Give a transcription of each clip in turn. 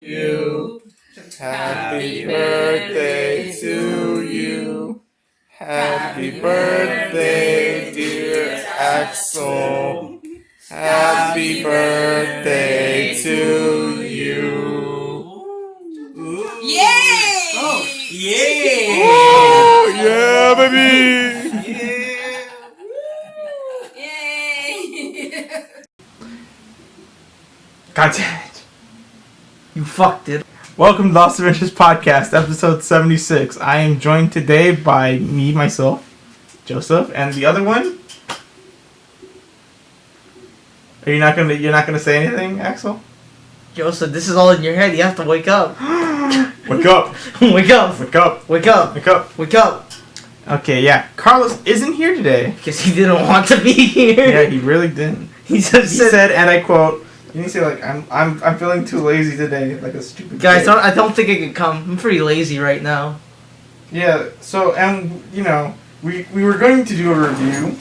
you. Happy birthday to you. Happy birthday, dear Axel. Happy birthday to you. Yay! Oh, yay! Oh, yeah, baby! Yay! God damn it. You fucked it. Welcome to Lost Adventures Podcast, episode 76. I am joined today by myself, Joseph, and the other one. Are you not gonna say anything, Axel? Joseph, this is all in your head. You have to wake up. Wake up! Wake up. Wake up! Wake up. Wake up! Wake up. Okay, yeah. Carlos isn't here today. Because he didn't want to be here. Yeah, he really didn't. He said, and I quote, you need to say like, I'm feeling too lazy today, like a stupid guys, kid. I don't think I can come. I'm pretty lazy right now. Yeah, so, and, you know, we were going to do a review.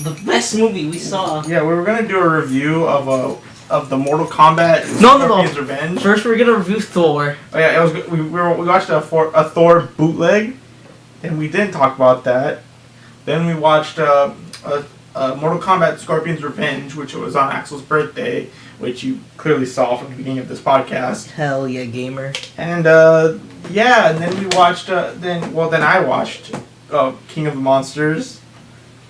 The best movie we saw. Yeah, we were going to do a review of the Mortal Kombat No. Scorpion's Revenge. First, we're gonna review Thor. Oh yeah, we watched a Thor bootleg, and we didn't talk about that. Then we watched Mortal Kombat Scorpion's Revenge, which was on Axel's birthday, which you clearly saw from the beginning of this podcast. Hell yeah, gamer. And yeah, and then we watched then I watched King of the Monsters,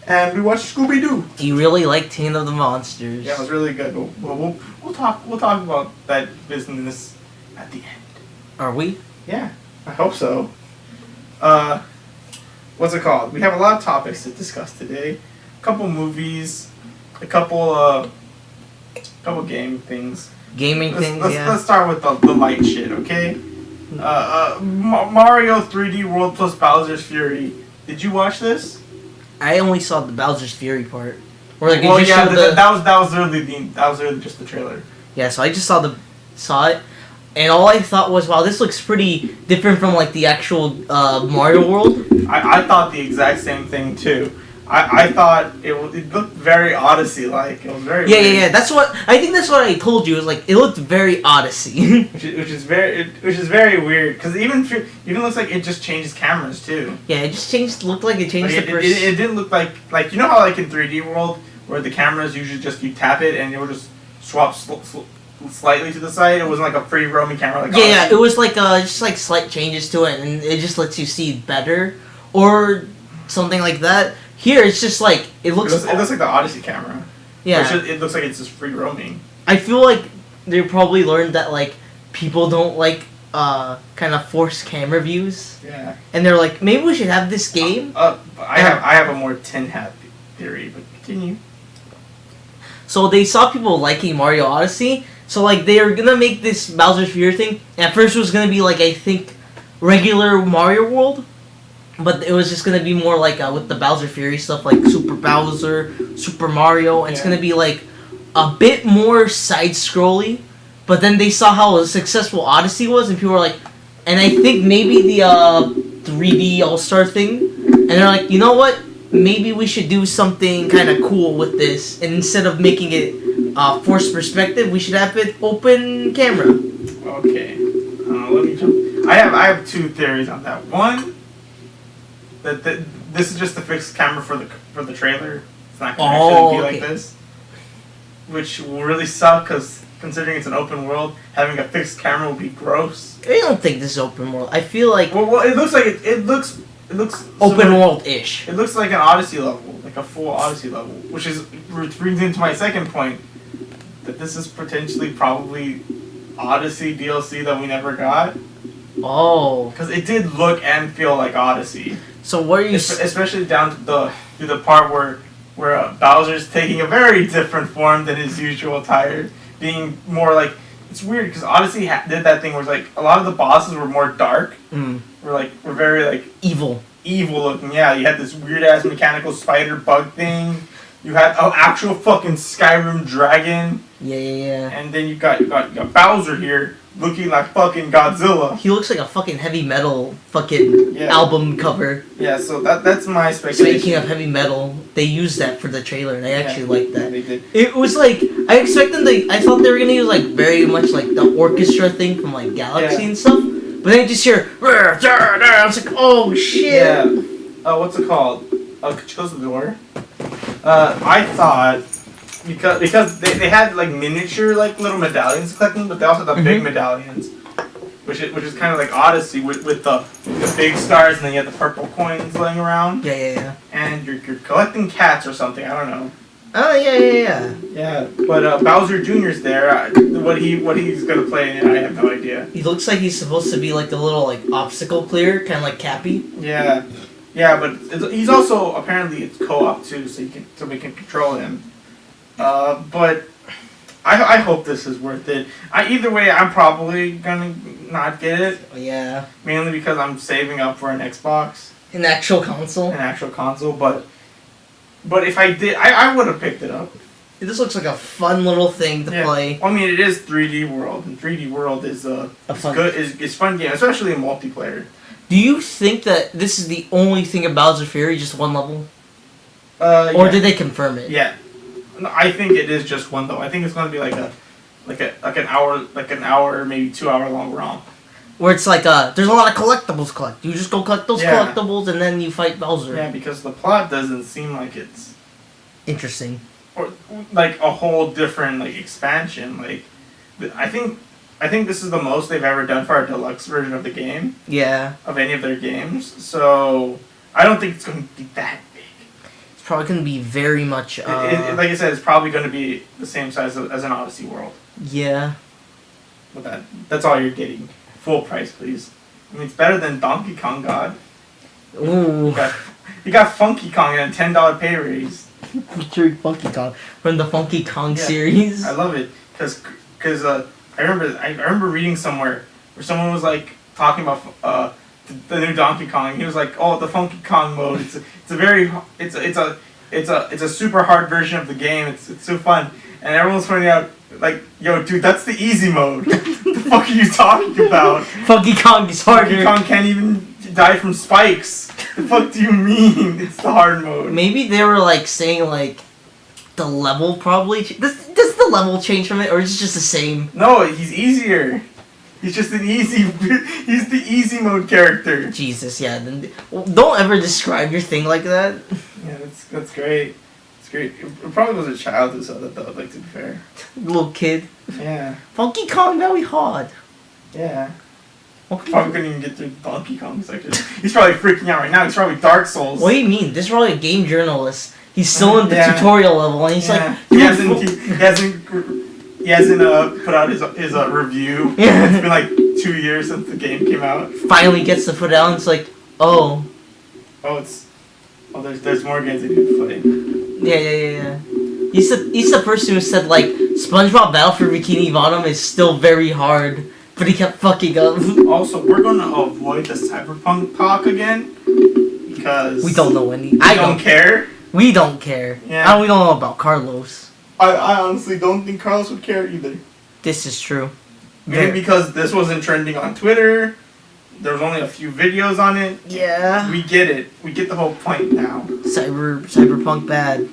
and we watched Scooby Doo. You really like King of the Monsters. Yeah, it was really good. We'll talk about that business at the end. Are we? Yeah, I hope so. What's it called? We have a lot of topics to discuss today. A couple movies, a couple game things. Gaming things, yeah. Let's start with the light shit, okay? Mario 3D World plus Bowser's Fury. Did you watch this? I only saw the Bowser's Fury part. Or like Well, it just yeah, showed that was literally just the trailer. Yeah, so I just saw it, and all I thought was, wow, this looks pretty different from like the actual Mario World. I thought the exact same thing too. I thought it looked very Odyssey-like. It was very weird. Yeah. That's what I told you. It was like it looked very Odyssey. which is very weird because even looks like it just changes cameras too. Yeah, it just looked like it changed Like the it didn't look like you know how like in 3D World where the cameras usually just you tap it and it will just swap slightly to the side. It wasn't like a free roaming camera. Like yeah, it was like just like slight changes to it, and it just lets you see better or something like that. Here, it's just like it looks like the Odyssey camera. Yeah, it looks like it's just free roaming. I feel like they probably learned that like people don't like kind of forced camera views. Yeah. And they're like, maybe we should have this game. I have a more tin hat theory, but continue. So they saw people liking Mario Odyssey, so like they were gonna make this Bowser's Fury thing. And at first it was gonna be like I think regular Mario World, but it was just gonna be more like with the Bowser Fury stuff, like Super Bowser, Super Mario, and it's gonna be like a bit more side-scrolly. But then they saw how successful Odyssey was, and people were like, and I think maybe the 3D All-Star thing, and they're like, you know what? Maybe we should do something kind of cool with this, and instead of making it forced perspective, we should have it open camera. Okay, let me jump. I have two theories on that. One, that this is just a fixed camera for the trailer. It's not going to actually be like this, which will really suck because considering it's an open world, having a fixed camera will be gross. I don't think this is open world. I feel like well it looks like it looks open world-ish. It looks like an Odyssey level, like a full Odyssey level, which brings into my second point that this is potentially probably Odyssey DLC that we never got. Oh, because it did look and feel like Odyssey. So what are you? Especially down to the part where Bowser's taking a very different form than his usual attire, being more like it's weird because Odyssey did that thing where it's like a lot of the bosses were more dark. Were very like evil looking. Yeah, you had this weird ass mechanical spider bug thing. You had an actual fucking Skyrim dragon. Yeah. And then you got Bowser here looking like fucking Godzilla. He looks like a fucking heavy metal fucking album cover. Yeah, so that's my speculation. Speaking of heavy metal, they used that for the trailer, and I actually liked that. They did. It was like I expected I thought they were gonna use like very much like the orchestra thing from like Galaxy and stuff, but then you just hear. I was like, oh shit. Yeah. What's it called? Could you close the door? I thought because they had like miniature like little medallions to collect them, but they also had the big medallions, which is kind of like Odyssey with the big stars, and then you have the purple coins laying around. Yeah. And you're collecting cats or something. I don't know. Oh yeah. Yeah, but Bowser Jr.'s there. What he's gonna play in it, I have no idea. He looks like he's supposed to be like a little like obstacle clear, kind of like Cappy. Yeah, but he's also apparently it's co-op too, so we can control him. But I hope this is worth it. Either way, I'm probably gonna not get it. Yeah. Mainly because I'm saving up for an Xbox. An actual console. But if I did, I would have picked it up. This looks like a fun little thing to play. Well, I mean, it is 3D World, and 3D World is it's fun game, especially in multiplayer. Do you think that this is the only thing of Bowser Fury, just one level? Or Or did they confirm it? Yeah, no, I think it is just one though. I think it's gonna be like an hour, maybe 2 hour long ROM. Where it's like there's a lot of collectibles collect. You just go collect those collectibles and then you fight Bowser. Yeah, because the plot doesn't seem like it's interesting. Or like a whole different like expansion. Like, I think this is the most they've ever done for a deluxe version of the game. Yeah. Of any of their games, so I don't think it's going to be that big. It's probably going to be very much. Like I said, it's probably going to be the same size as an Odyssey World. Yeah. But that's all you're getting. Full price, please. I mean, it's better than Donkey Kong God. Ooh. You got Funky Kong and a $10 pay raise. Featuring Funky Kong from the Funky Kong series. I love it because I remember reading somewhere where someone was like talking about the new Donkey Kong. He was like, "Oh, the Funky Kong mode. It's a super hard version of the game. It's so fun." And everyone's pointing out like, "Yo, dude, that's the easy mode. What the fuck are you talking about? Funky Kong is harder. Funky Kong can't even die from spikes. The fuck do you mean? It's the hard mode." Maybe they were like saying like the level probably does the level change from it, or is it just the same? No, he's easier. He's just he's the easy mode character. Jesus, yeah. Then don't ever describe your thing like that. Yeah, that's great. It's great. It probably was a child who saw that though. Like, to be fair. Little kid. Yeah. Funky Kong very hard. Yeah. Probably couldn't even get through Donkey Kong section. He's probably freaking out right now. He's probably Dark Souls. What do you mean? This is probably a game journalist. He's still in the tutorial level, and he's like, he hasn't put out his review. Yeah. It's been like 2 years since the game came out. Finally gets to put it out, and it's like, there's more games that you can play. Yeah. He's the person who said like SpongeBob Battle for Bikini Bottom is still very hard, but he kept fucking up. Also, we're gonna avoid the Cyberpunk talk again because we don't know any. I don't care. We don't care. Yeah. And we don't know about Carlos. I honestly don't think Carlos would care either. This is true. Maybe because this wasn't trending on Twitter. There was only a few videos on it. Yeah. We get it. We get the whole point now. Cyberpunk bad.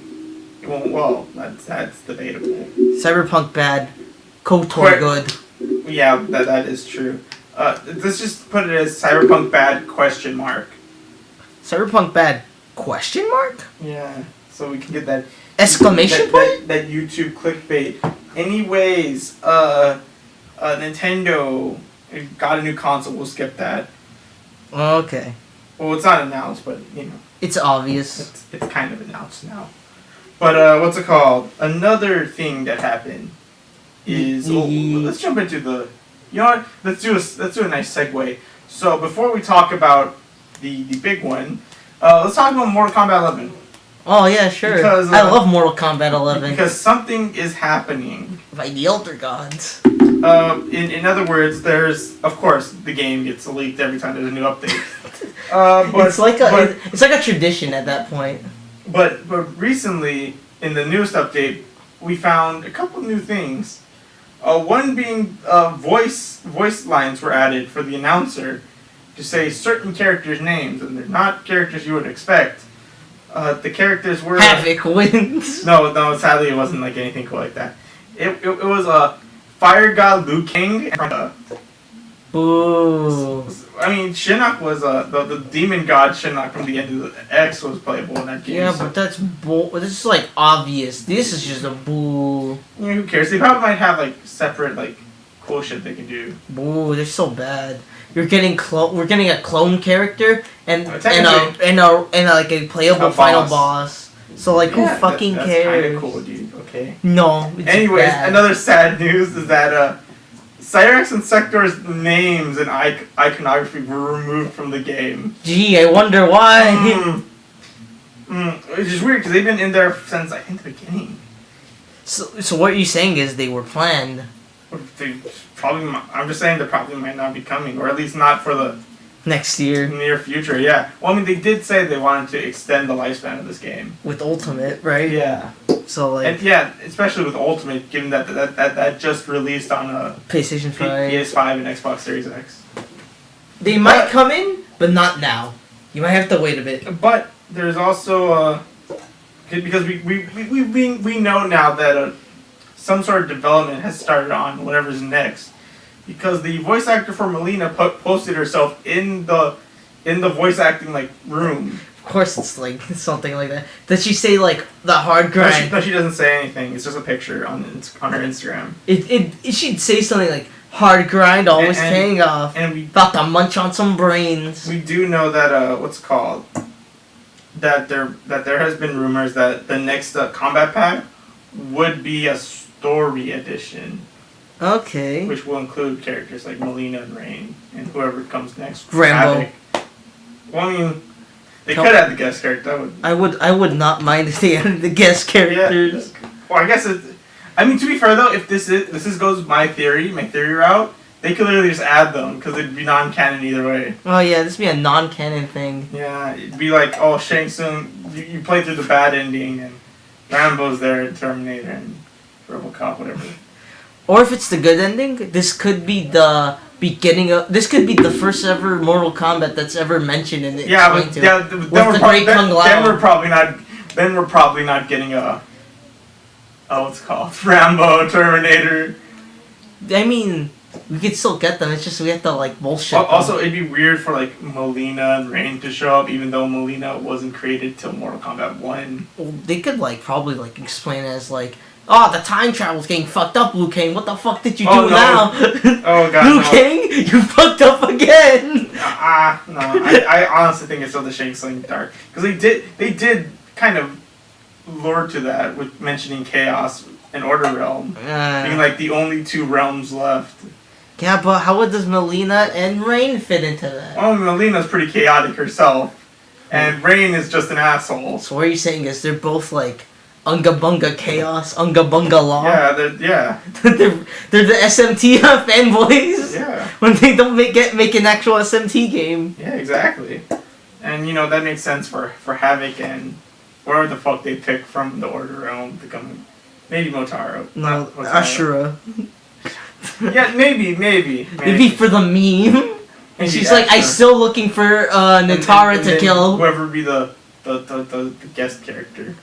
Well, that's debatable. Cyberpunk bad. KOTOR good. Yeah, that is true. Let's just put it as Cyberpunk bad ? Cyberpunk bad ? Yeah. So we can get that exclamation point. That YouTube clickbait. Anyways, Nintendo got a new console. We'll skip that. Okay. Well, it's not announced, but you know. It's obvious. It's kind of announced now. But what's it called? Another thing that happened is let's jump into the. You know what? Let's do a nice segue. So before we talk about the big one, let's talk about Mortal Kombat 11. Oh yeah, sure. Because I love Mortal Kombat 11. Because something is happening. By the Elder Gods. In other words, of course the game gets leaked every time there's a new update. But it's like a tradition at that point. But recently in the newest update, we found a couple new things. One being voice lines were added for the announcer to say certain characters' names, and they're not characters you would expect. The characters were Havoc wins. no, sadly it wasn't like anything cool like that. It was a Fire God Liu Kang. Boo. I mean, Shinnok was the demon god Shinnok from the end of the X was playable in that game. Yeah, so. but that's this is like obvious. This is just a boo. Yeah, who cares? They probably might have like separate like cool shit they can do. Boo, they're so bad. We're getting a clone character and Technically- and like a playable A final boss. boss. So like who fucking that's cares? Kinda cool, dude. Okay. No. It's Anyways, bad. another sad news is that Cyrex and Sector's names and iconography were removed from the game. Gee, I wonder why. Which is weird because they've been in there since I think the beginning. So what you're saying is they were planned. They probably. I'm just saying they probably might not be coming, or at least not for the Next year near future. Yeah. Well, I mean, they did say they wanted to extend the lifespan of this game. with Ultimate, right? Yeah. So like And yeah, especially with Ultimate, given that just released on a PlayStation 5. PS5 and Xbox Series X. They might But- come in, but not now. You might have to wait a bit. But there's also because we know now that some sort of development has started on whatever's next, because the voice actor for Melina posted herself in the voice acting like room. Of course, it's like something like that. Does she say like the hard grind? No, she doesn't say anything. It's just a picture on her Instagram. It should say something like hard grind, always And- paying off. And we About to munch on some brains. We do know that what's it called that there has been rumors that the next combat pack would be a story edition, Okay. which will include characters like Melina and Rain and whoever comes next. Rambo. Havoc. Well, I mean, they could add the guest character. That would. I would not mind if they added the guest characters. Well, I guess it. I mean, to be fair though, if this goes my theory route, they could literally just add them because it'd be non-canon either way. Oh yeah, this would be a non-canon thing. Yeah, it'd be like, oh, Shang Tsung, you played through the bad ending, and Rambo's there, and Terminator, and RoboCop, whatever. Or if it's the good ending, this could be the beginning of. This could be the first ever Mortal Kombat that's ever mentioned in it. Yeah, but then we're probably not. Then we're probably not getting a. Oh, what's it called? Rambo, Terminator. I mean, we could still get them. It's just we have to like bullshit. Also, it'd be weird for like Melina and Rain to show up, even though Melina wasn't created till Mortal Kombat 1. Well, they could like probably like explain it as like, oh, the time travel's getting fucked up, Liu Kang. What the fuck did you do now? Oh god, Liu no. Kang, you fucked up again. No. I honestly think it's still the Shang Tsung Dark because they did kind of lure to that with mentioning Chaos and Order Realm being like the only two realms left. Yeah, but how does Melina and Rain fit into that? Well, Melina's pretty chaotic herself, and Rain is just an asshole. So what are you saying is they're both like Unga Bunga Chaos, Unga Bunga Law? Yeah, they're the SMT fanboys. Yeah. When they don't make an actual SMT game. Yeah, exactly. And that makes sense for Havoc and wherever the fuck they pick from the Order Realm to come. Maybe Motaro. No, Not Motaro. Ashura. Yeah, maybe. Maybe for the meme. And Maybe she's like, I'm Ashura. still looking for Natara And to then kill whoever be the guest character.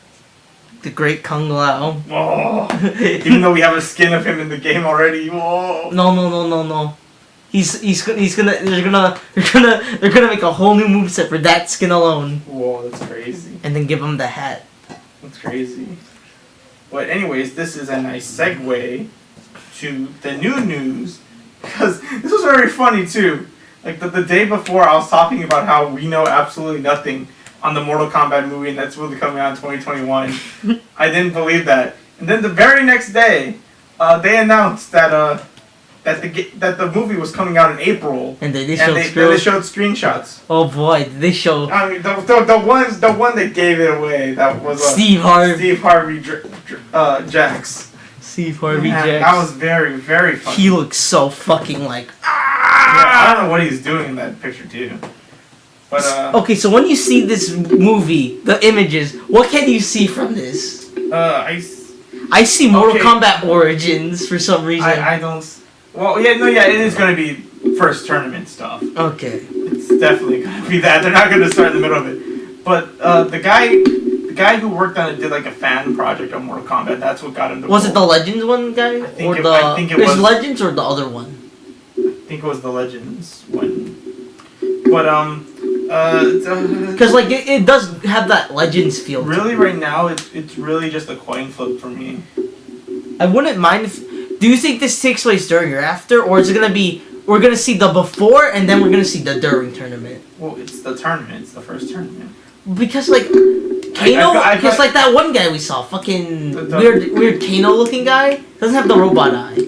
the Great Kung Lao. Oh, even though we have a skin of him in the game already. Whoa. No. He's gonna they're gonna make a whole new moveset for that skin alone. Whoa, that's crazy. And then give him the hat. That's crazy. But anyways, this is a nice segue to the new news, because this was very funny too. Like the day before, I was talking about how we know absolutely nothing on the Mortal Kombat movie, and that's really coming out in 2021. I didn't believe that, and then the very next day, they announced that that the movie was coming out in April, And they they showed screenshots. Oh boy, did they show I mean, the one that gave it away, that was Steve Harvey. Jax. Steve Harvey Man, Jax. that was very, very funny. He looks so fucking like. Yeah, I don't know what he's doing in that picture too. But Okay, so when you see this movie, the images, what can you see from this? I see Mortal Okay. Kombat Origins for some reason. I don't. Well, yeah, it is gonna be first tournament stuff. Okay. It's definitely gonna be that. They're not gonna start in the middle of it. But the guy who worked on it did like a fan project on Mortal Kombat. That's what got him the Was role. it the Legends one guy? I think it was Legends or the other one? I think it was the Legends one. But because like it does have that Legends feel. Really, right now it's really just a coin flip for me. I wouldn't mind if. Do you think this takes place during or after, or is it gonna be? We're gonna see the before and then we're gonna see the during tournament. Well, it's the tournament. It's the first tournament. Because like Kano, because like that one guy we saw, fucking weird Kano looking guy, doesn't have the robot eye.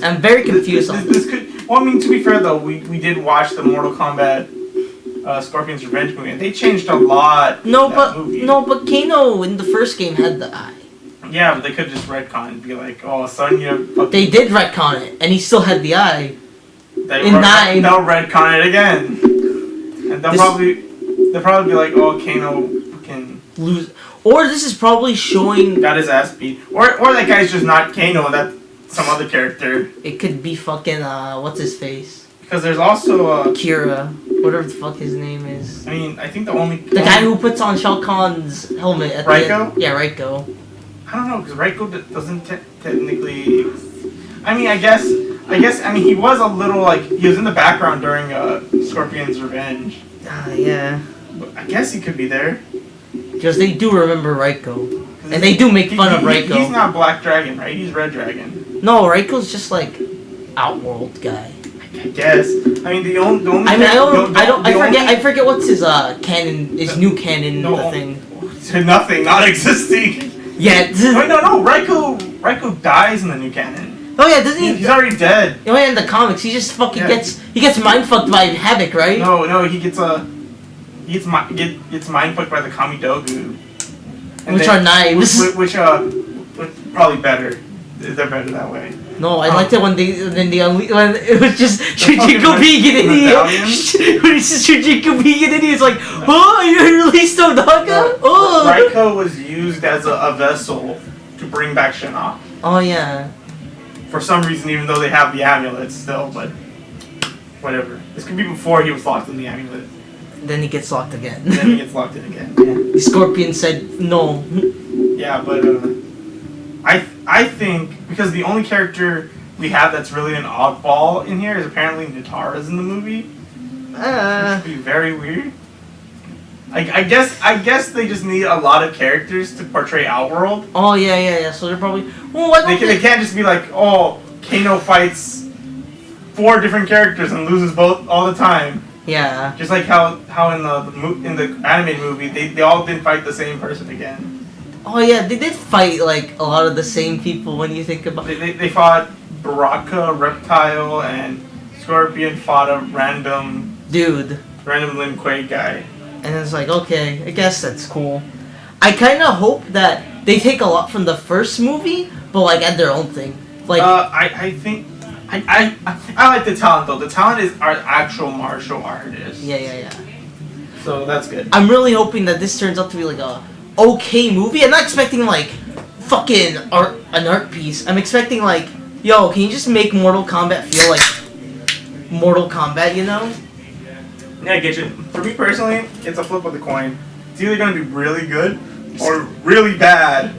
I'm very confused on this. Could, well, I mean, to be fair though, we did watch the Mortal Kombat Scorpion's Revenge movie, and they changed a lot. No, but Kano in the first game had the eye. Yeah, but they could just retcon and be like, "Oh, son, you." They did retcon it, and he still had the eye. In 9, they'll retcon it again, and they'll probably be like, "Oh, Kano can lose," or this is probably showing got his ass beat, or that guy's just not Kano. That's some other character. It could be fucking what's his face? Because there's also Kira, whatever the fuck his name is. I mean, I think the guy who puts on Shao Kahn's helmet at Raiko? the end. Yeah, Raiko. I don't know, because Raiko doesn't technically. I mean, I guess. I mean, he was a little like he was in the background during Scorpion's Revenge. Yeah. But I guess he could be there. Because they do remember Raiko, and they do make fun of Raiko. He's not Black Dragon, right? He's Red Dragon. No, Raiko's just like Outworld guy. I guess. I mean, the only. I forget what's his canon. His new canon thing. Nothing, not existing. Yeah. Wait, no. Raiko dies in the new canon. Oh yeah, doesn't he? He's already dead. Oh yeah, in the comics, he just fucking gets mind fucked by Havoc, right? No, he gets mind fucked by the Kamidogu. Which are knives. Which probably better. They're better that way. No, I liked it when when it was just Shujinko being an idiot. When it's just Shujinko being an idiot, it's like, oh, you released Odaka? Oh. Raiko was used as a vessel to bring back Shinnok. Oh yeah. For some reason, even though they have the amulet still, but whatever. This could be before he was locked in the amulet. Then he gets locked again. Then he gets locked in again. Yeah. The Scorpion said no. Yeah, but I think because the only character we have that's really an oddball in here is apparently Nitara's in the movie. Which would be very weird. I guess they just need a lot of characters to portray Outworld. Oh yeah. So they're probably they can't just be like, oh, Kano fights 4 different characters and loses both all the time. Yeah. Just like how in the animated movie they all didn't fight the same person again. Oh yeah, they did fight like a lot of the same people when you think about it. They fought Baraka, Reptile, and Scorpion fought a random Lin Kuei guy. And it's like, okay, I guess that's cool. I kind of hope that they take a lot from the first movie, but like add their own thing. Like, I think I like the talent though. The talent is our actual martial artists. Yeah. So that's good. I'm really hoping that this turns out to be like a okay movie. I'm not expecting like fucking an art piece. I'm expecting like, yo, can you just make Mortal Kombat feel like Mortal Kombat? You know? Yeah, I get you. For me personally, it's a flip of the coin. It's either going to be really good or really bad.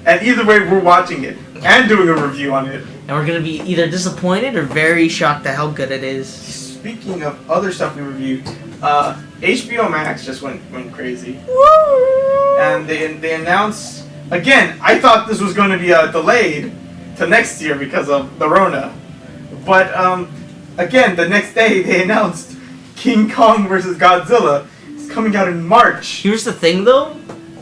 And either way, we're watching it and doing a review on it. And we're going to be either disappointed or very shocked at how good it is. Speaking of other stuff we reviewed, HBO Max just went crazy. Woo! And they announced, again, I thought this was going to be delayed to next year because of the Rona. But, again, the next day they announced King Kong vs. Godzilla is coming out in March. Here's the thing, though.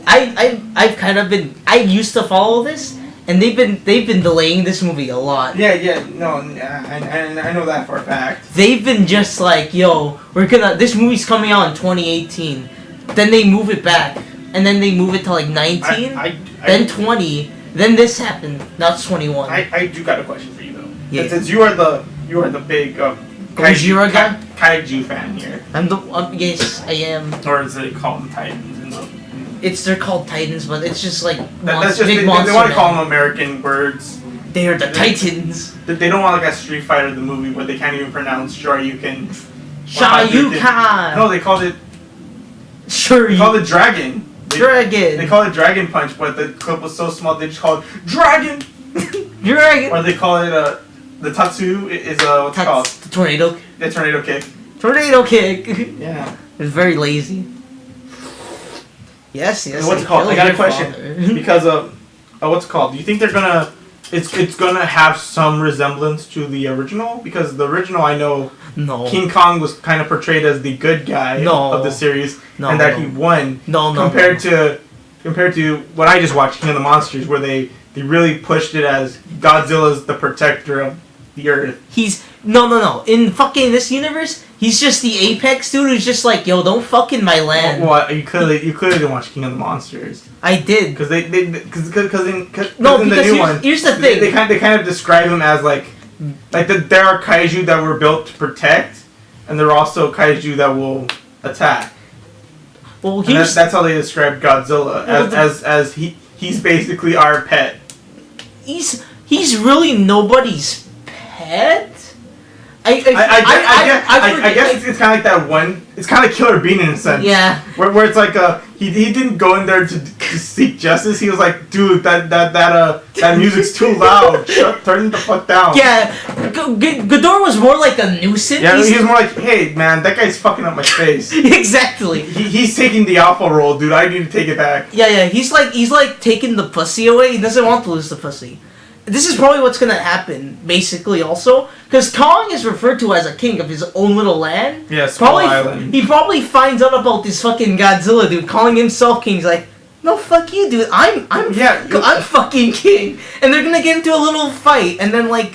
I've kind of been. I used to follow this, and they've been delaying this movie a lot. Yeah. No, I know that for a fact. They've been just like, yo, this movie's coming out in 2018. Then they move it back, and then they move it to like 19, then 20. Then this happened. Now it's 21. I do got a question for you though. Yeah. Since you are the big Gojira guy? Kaiju fan here. Yes, I am. Or is it called Titans? They're called Titans, but it's just like that's just they want to call them American words. They are the Titans. They don't want like a Street Fighter the movie where they can't even pronounce Shoryuken. Shoryuken. No, they called it Sure. They call it Dragon. Dragon. They call it Dragon Punch, but the clip was so small they just call it Dragon. Dragon. Or they call it the Tatsu is what's it called? The tornado. The tornado kick. Tornado kick. Yeah. It's very lazy. Yes. What's it called? I got a question because what's it called? Do you think they're gonna? It's gonna have some resemblance to the original because the original I know No. King Kong was kind of portrayed as the good guy of the series and that he won. Compared to what I just watched, King of the Monsters, where they really pushed it as Godzilla's the protector of the Earth. He's no. In fucking this universe, he's just the apex dude who's just like, yo, don't fuck in my land. Well, you clearly didn't watch King of the Monsters. I did. Because in the new one, here's the thing. They kind of describe him as like there are kaiju that were built to protect, and there are also kaiju that will attack. Well, that's how they describe Godzilla as he's basically our pet. He's really nobody's pet. I guess it's kind of like that one. It's kind of Killer Bean in a sense. Yeah. Where it's like he didn't go in there to seek justice. He was like, dude, that music's too loud. Turn the fuck down. Yeah. Ghidorah was more like a nuisance. Yeah, he was more like, hey man, that guy's fucking up my face. Exactly. He's taking the alpha role, dude. I need to take it back. Yeah. He's like taking the pussy away. He doesn't want to lose the pussy. This is probably what's gonna happen, basically, also. Because Kong is referred to as a king of his own little land. Yeah, Skull Island. He probably finds out about this fucking Godzilla dude calling himself king. He's like, no, fuck you, dude. I'm fucking king. And they're gonna get into a little fight, and then we're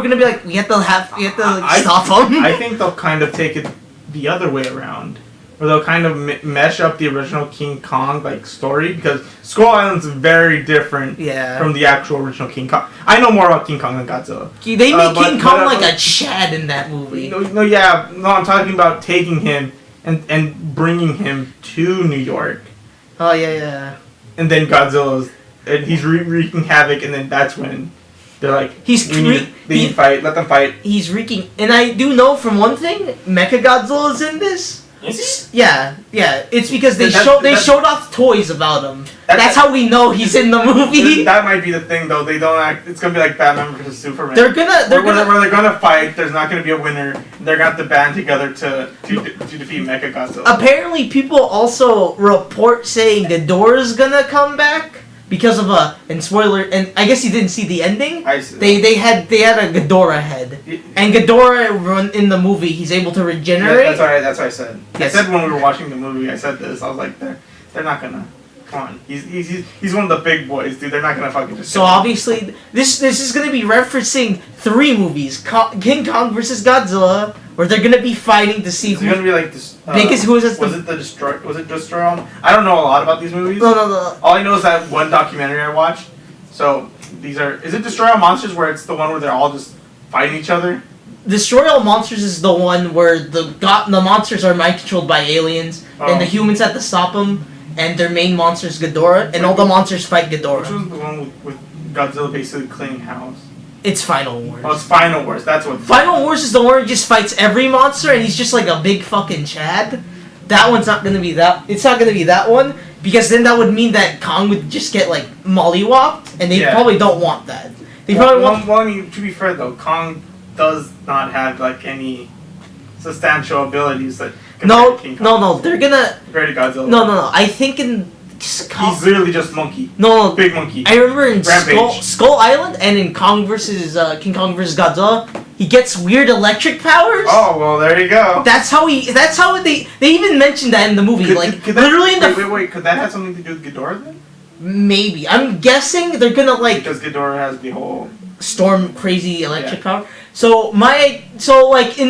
gonna be like, we have to stop him. I think they'll kind of take it the other way around. Or they'll kind of mesh up the original King Kong story because Skull Island's very different from the actual original King Kong. I know more about King Kong than Godzilla. They made King Kong like a Chad in that movie. No, I'm talking about taking him and bringing him to New York. Oh yeah. And then he's wreaking havoc, and then that's when they're like, they need to fight, let them fight. He's wreaking, and I do know from one thing, Mechagodzilla's in this. Is he? Yeah. It's because they showed off toys about him. That's how we know he's in the movie. That might be the thing, though. They don't act. It's gonna be like Batman versus Superman. They're gonna fight. There's not gonna be a winner. They're gonna have to band together to defeat Mechagodzilla. Apparently, people also report saying Ghidorah's gonna come back because of and spoiler, and I guess you didn't see the ending. I see. They had a Ghidorah head, and Ghidorah in the movie he's able to regenerate. Yeah, that's alright. That's what I said. Yes. I said when we were watching the movie. I said this. I was like, they're not gonna. Come on, he's one of the big boys, dude. They're not gonna fucking just. So obviously, this is gonna be referencing 3 movies: King Kong versus Godzilla, where they're gonna be fighting to see who's gonna be like this. Was it Destroy? I don't know a lot about these movies. No. All I know is that one documentary I watched. So is it Destroy All Monsters where it's the one where they're all just fighting each other? Destroy All Monsters is the one where the monsters are mind controlled by aliens, and the humans have to stop them. And their main monster is Ghidorah, and all the monsters fight Ghidorah. Which was the one with Godzilla basically cleaning house? It's Final Wars. Oh, it's Final Wars. That's what. Final Wars is the one where he just fights every monster, and he's just like a big fucking Chad. That one's not gonna be that. It's not gonna be that one because then that would mean that Kong would just get mollywopped, and they probably don't want that. They probably want. Well, I mean, to be fair though, Kong does not have any substantial abilities that. No, they're gonna. Compared to Godzilla. No. I think in. He's literally just monkey. No, big monkey. I remember in Skull Island and in Kong versus King Kong versus Godzilla, he gets weird electric powers. Oh well, there you go. That's how they even mentioned that in the movie. Wait, could that have something to do with Ghidorah then? Maybe. I'm guessing they're gonna because Ghidorah has the whole storm crazy electric power. So in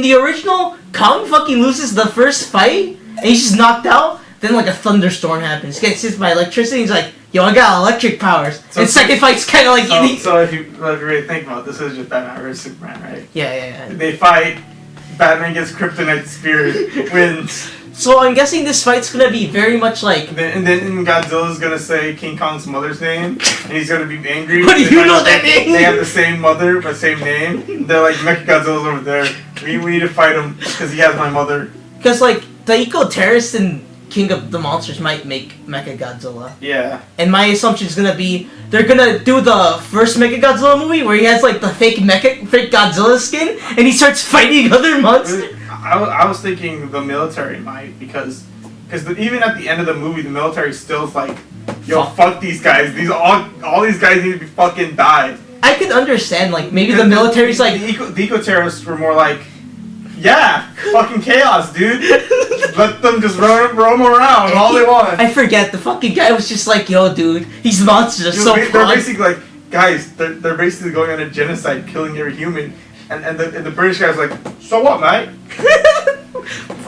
the original, Kong fucking loses the first fight and he's just knocked out. Then a thunderstorm happens. He gets hit by electricity. He's like, "Yo, I got electric powers." So and second fight's kind of like. So if you really think about it, this is just Batman versus Superman, right? Yeah. They fight. Batman gets kryptonite spear, wins. So I'm guessing this fight's gonna be very much like. And then Godzilla's gonna say King Kong's mother's name, and he's gonna be angry. What do you know that name? They have the same mother, but same name. They're like, Mechagodzilla's over there. We need to fight him because he has my mother. Because Taiko Terrace in King of the Monsters might make Mechagodzilla. Yeah. And my assumption is gonna be they're gonna do the first Mechagodzilla movie where he has like the fake Godzilla skin and he starts fighting other monsters. I was thinking the military might because even at the end of the movie the military still's like, yo, fuck these guys. All these guys need to be fucking died. I could understand like maybe the military's like the eco-terrorists were more like, yeah, fucking chaos, dude. Let them just roam around all they want. I forget, the fucking guy was just like, yo, dude, these monsters are so They're basically like, guys, they're basically going on a genocide, killing every human. And the British guy's like, so what, mate?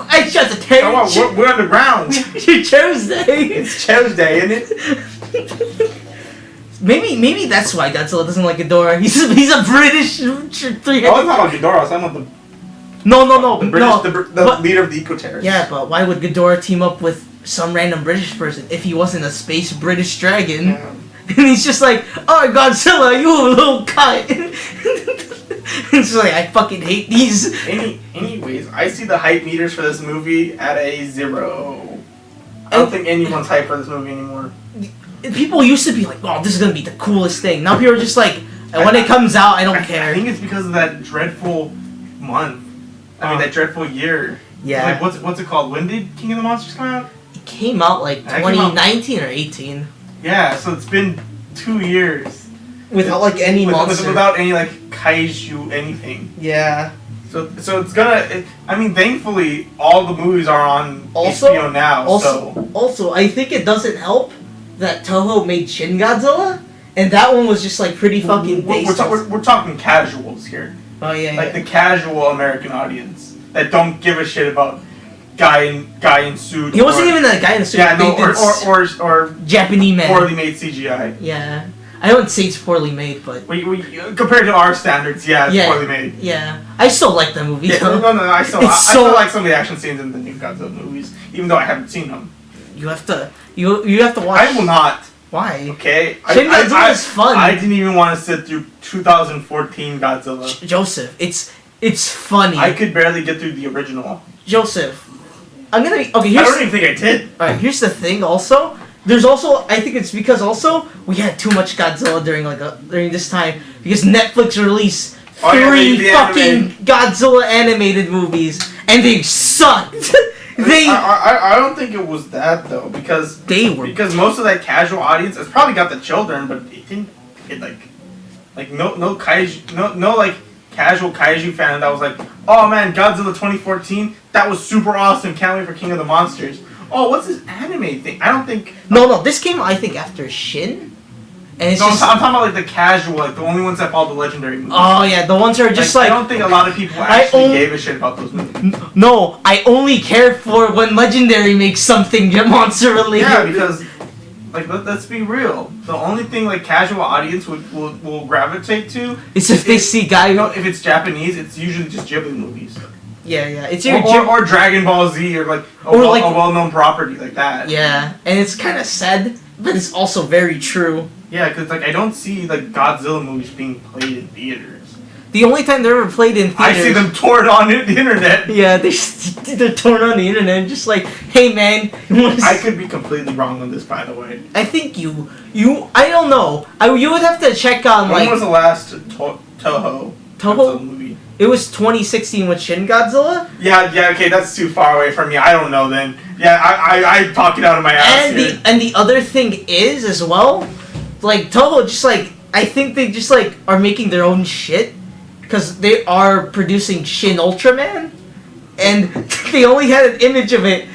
I shot the terror. So what? We're underground. It's Tuesday. It's Tuesday, isn't it? Maybe that's why Godzilla doesn't like Ghidorah. He's a British three-headed. Oh, it's not about Ghidorah. It's about the No. the British, the leader of the eco-terrorists. Yeah, but why would Ghidorah team up with some random British person if he wasn't a space British dragon? Yeah. And he's just like, oh, Godzilla, you little cunt. It's like, I fucking hate these. Anyways, I see the hype meters for this movie at a 0. I don't think anyone's hyped for this movie anymore. People used to be like, oh, this is gonna be the coolest thing. Now people are just like, when it comes out, I don't care. I think it's because of that dreadful month. I mean, that dreadful year. Yeah. Like, what's it called? When did King of the Monsters come out? It came out like 2019 or 18. Yeah, so it's been 2 years. Without like any monster. Without any like kaiju anything. Yeah. So it's gonna. I mean, thankfully, all the movies are on HBO now. Also, I think it doesn't help that Toho made Shin Godzilla, and that one was just like pretty fucking basic. We're talking casuals here. Oh yeah. Like the casual American audience that don't give a shit about guy in suit. He wasn't even a guy in a suit. Yeah, no, or Japanese man. Poorly made CGI. Yeah. I wouldn't say it's poorly made, but We compared to our standards, it's poorly made. Yeah, I still like the movie. Yeah, though. no, I still like some of the action scenes in the new Godzilla movies, even though I haven't seen them. You have to watch. I will not. Why? Okay. Shin Godzilla is fun. I didn't even want to sit through 2014 Godzilla. Joseph, it's funny. I could barely get through the original. Joseph, I'm gonna be okay. I don't even think I did. All right, here's the thing. Also, there's also I think it's because also we had too much Godzilla during this time because Netflix released three fucking Godzilla animated movies and they sucked. I don't think it was that though because most of that casual audience it's probably got the children but it didn't get like no kaiju no like casual kaiju fan that was like, oh man, Godzilla 2014 that was super awesome, can't wait for King of the Monsters. Oh, what's this anime thing? I don't think no this came I think after Shin. And it's I'm talking about like the casual, like the only ones that follow the legendary movies. Oh yeah, the ones that are just like I don't think a lot of people actually gave a shit about those movies. No, I only care for when Legendary makes something monster related. Yeah, because like let's be real. The only thing like casual audience will gravitate to is if they see if it's Japanese, it's usually just Ghibli movies. Yeah, it's or Dragon Ball Z or like a well-known property like that. Yeah, and it's kind of sad, but it's also very true. Yeah, because like I don't see like Godzilla movies being played in theaters. The only time they're ever played in theaters, I see them torn on the internet. Yeah, they're torn on the internet, just like, hey man. I could be completely wrong on this, by the way. I think you I don't know. You would have to check on when like. Was the last Toho Godzilla movie? It was 2016 with Shin Godzilla. Yeah, okay, that's too far away from me. I don't know then. Yeah, I talk it out of my ass here. And the other thing is as well, like Toho just like I think they just like are making their own shit because they are producing Shin Ultraman, and they only had an image of it.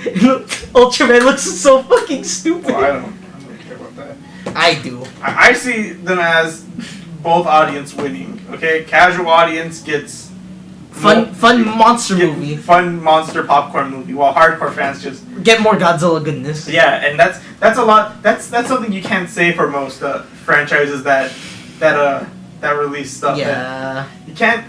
Ultraman looks so fucking stupid. Well, I don't care about that. I do. I see them as both audience winning. Okay, casual audience gets. Fun monster movie. Fun monster popcorn movie. While hardcore fans just get more Godzilla goodness. Yeah, and that's a lot. That's something you can't say for most franchises that release stuff. Yeah. You can't.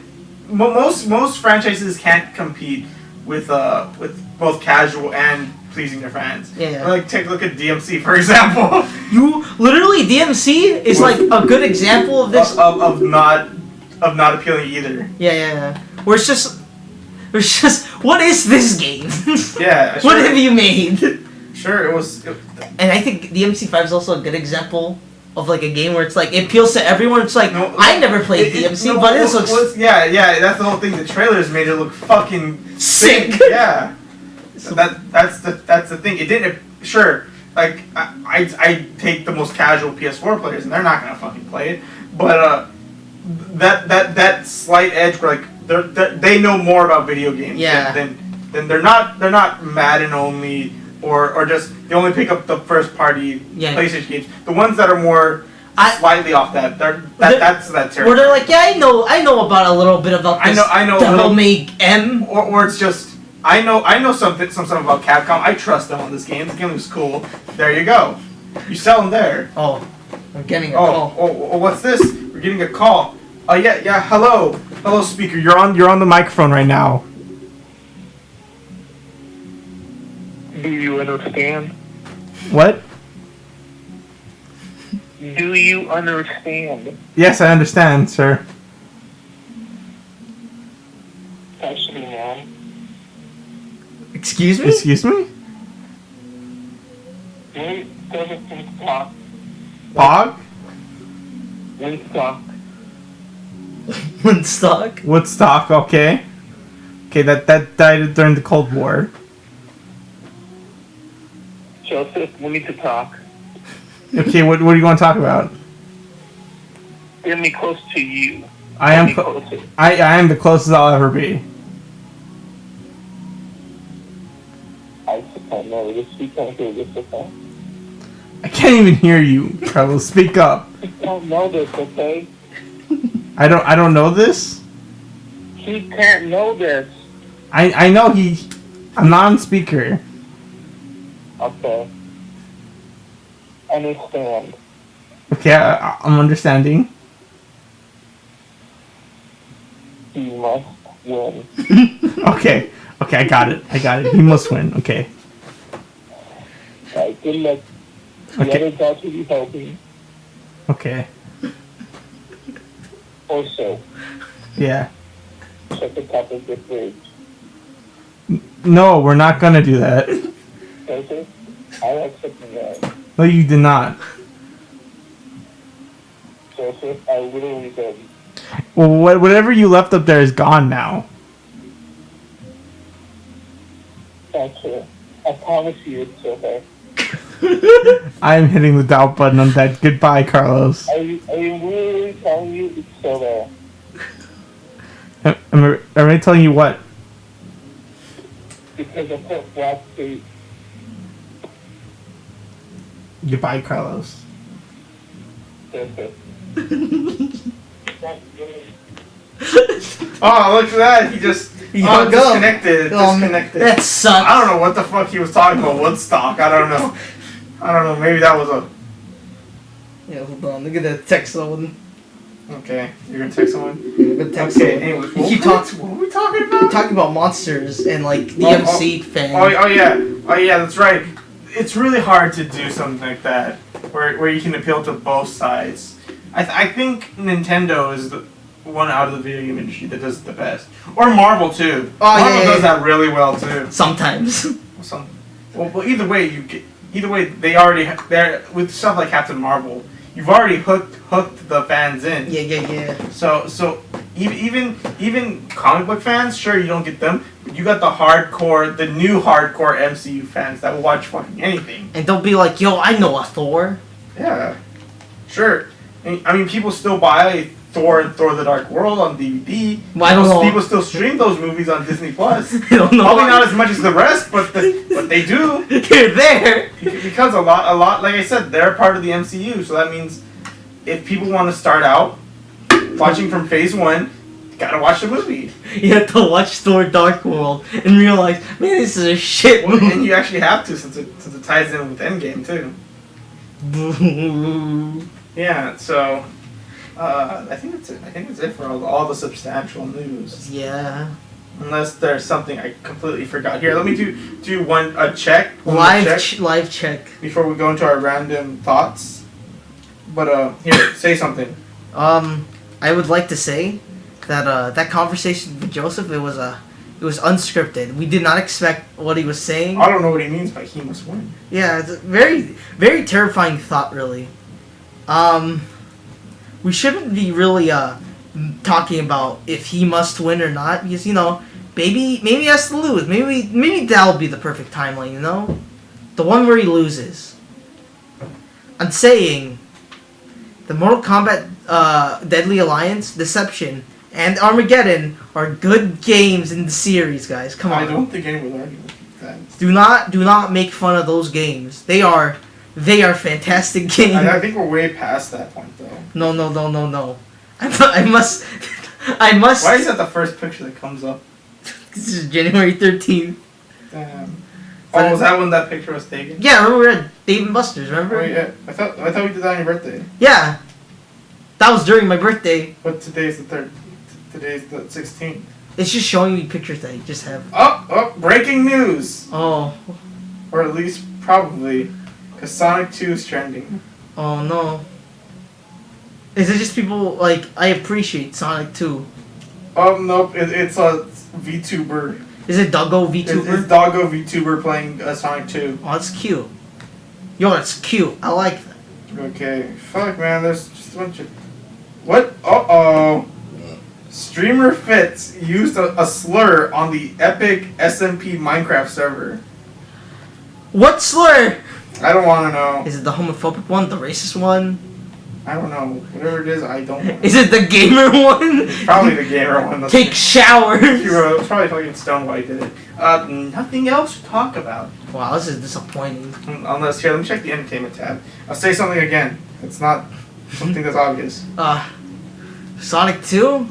Most franchises can't compete with both casual and pleasing their fans. Yeah. Like take a look at DMC for example. You literally DMC is like a good example of this of not appealing either. Yeah. Where it's just, what is this game? Yeah. What have you made? Sure, it was. And I think the MC5 is also a good example of like a game where it's like it appeals to everyone. It's like I never played DMC, but this looks yeah. That's the whole thing. The trailers made it look fucking sick. Yeah. So that's the thing. It didn't. Sure, like I take the most casual PS4 players, and they're not gonna fucking play it. But that slight edge where like they know more about video games. Yeah. Then they're not Madden only. Or just they only pick up the first party PlayStation games. The ones that are more slightly off that that's that territory. Where they're like, yeah, I know about a little bit about this. I know. Devil May M. Or it's just I know some stuff about Capcom. I trust them on this game. The game looks cool. There you go. You sell them there. Oh, I'm getting a call. Oh, what's this? We're getting a call. Oh yeah. Hello, speaker. You're on the microphone right now. Do you understand? What? Do you understand? Yes, I understand, sir. Actually, man. Excuse me? Excuse me? When does it talk? Pog? Woodstock. Woodstock? Woodstock, okay. Okay, that died during the Cold War. Joseph, we need to talk. Okay, what do you want to talk about? Get me close to you. I am the closest I'll ever be. I just don't know this. We can't do this, okay? I can't even hear you, Carlos. Speak up. You don't know this, okay? I don't know this? He can't know this. I know I'm not on speaker. Okay. Understand. Okay, I'm understanding. You must win. Okay, I got it. He must win. Okay. Alright, good luck. The Okay. other guys will be helping. Okay. Also, Yeah. check the top of the fridge. No, we're not gonna do that. Joseph, I accept that. No, you did not. Joseph, I literally did. Well, whatever you left up there is gone now. Gotcha. I promise you it's okay. I'm hitting the doubt button on that. Goodbye, Carlos. I am literally telling you it's still there. Am I telling you what? Because I put black tape. Goodbye, Carlos. Joseph. Oh, look at that! He just disconnected. Disconnected. That sucks. I don't know what the fuck he was talking about. Woodstock. I don't know. Maybe that was a. Yeah, hold on. Look at that text someone. Okay, you're gonna text someone. Yeah, good text Okay. someone. Anyways, What were we talking about? We're talking about monsters and like DMC fans. Oh yeah. That's right. It's really hard to do something like that, where you can appeal to both sides. I think Nintendo is the one out of the video game industry that does it the best, or Marvel too. Oh, Marvel does that really well too. Sometimes. Well, either way they're with stuff like Captain Marvel. You've already hooked the fans in. Yeah. So even comic book fans, sure, you don't get them, but you got the new hardcore MCU fans that will watch fucking anything. And don't be like, yo, I know a Thor. Yeah, sure. I mean, people still buy Thor and Thor: The Dark World on DVD. Well, I don't know. People still stream those movies on Disney Plus. I don't know. Probably not as much as the rest, but they do. They're there. Because a lot, like I said, they're part of the MCU. So that means if people want to start out watching from phase 1, you gotta watch the movie. You have to watch Thor: Dark World and realize, man, this is a shit movie. And you actually have to, since it ties in with Endgame too. Yeah. So I think that's it for all the substantial news. Yeah. Unless there's something I completely forgot. Here, let me do a check. Live check. Before we go into our random thoughts. But here, say something. I would like to say that that conversation with Joseph, it It was unscripted. We did not expect what he was saying. I don't know what he means by he must win. Yeah, it's a very, very terrifying thought, really. We shouldn't be really talking about if he must win or not, because maybe he has to lose. Maybe that'll be the perfect timeline. The one where he loses. I'm saying the Mortal Kombat Deadly Alliance, Deception, and Armageddon are good games in the series, guys. Come on. I don't think anyone would argue with that. Do not make fun of those games. They are fantastic games. I think we're way past that point, though. No. I must. Why is that the first picture that comes up? This is January 13th. Damn. Oh, was that when that picture was taken? Yeah, remember we were at Dave and Buster's, remember? Oh, yeah. I thought we did that on your birthday. Yeah. That was during my birthday. But today's the 3rd. Today's the 16th. It's just showing me pictures that I just have. Oh, breaking news! Oh. Or at least probably, because Sonic 2 is trending. Oh, no. Is it just people, I appreciate Sonic 2. Oh, nope. It's a VTuber. Is it Doggo VTuber? It's Doggo VTuber playing Sonic 2. Oh, that's cute. Yo, that's cute. I like that. Okay. Fuck, man. There's just a bunch of... What? Uh-oh. Streamer Fitz used a slur on the epic SMP Minecraft server. What slur? I don't want to know. Is it the homophobic one? The racist one? I don't know. Whatever it is, I don't know. Is it the gamer one? It's probably the gamer one. Take showers! It's probably fucking Stonewhite did it. Nothing else to talk about. Wow, this is disappointing. Unless, here, let me check the entertainment tab. I'll say something again. It's not something that's obvious. Sonic 2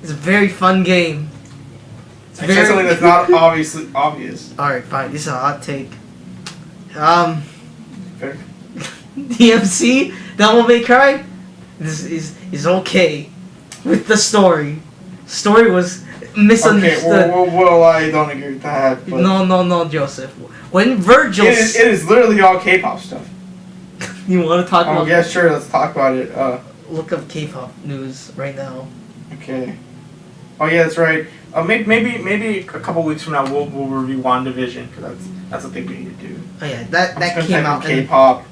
is a very fun game. I said something that's not obviously obvious. Alright, fine. This is a hot take. Fair. DMC, Devil May Cry, this is okay with the story. Story was misunderstood. Okay, well, I don't agree with that. But No, Joseph. When Virgil... It is literally all K-pop stuff. You want to talk about... Oh, yeah, sure, let's talk about it. Look up K-pop news right now. Okay. Oh, yeah, that's right. Maybe a couple weeks from now we'll review WandaVision, because that's a thing we need to do. Oh yeah, that came out. K-pop.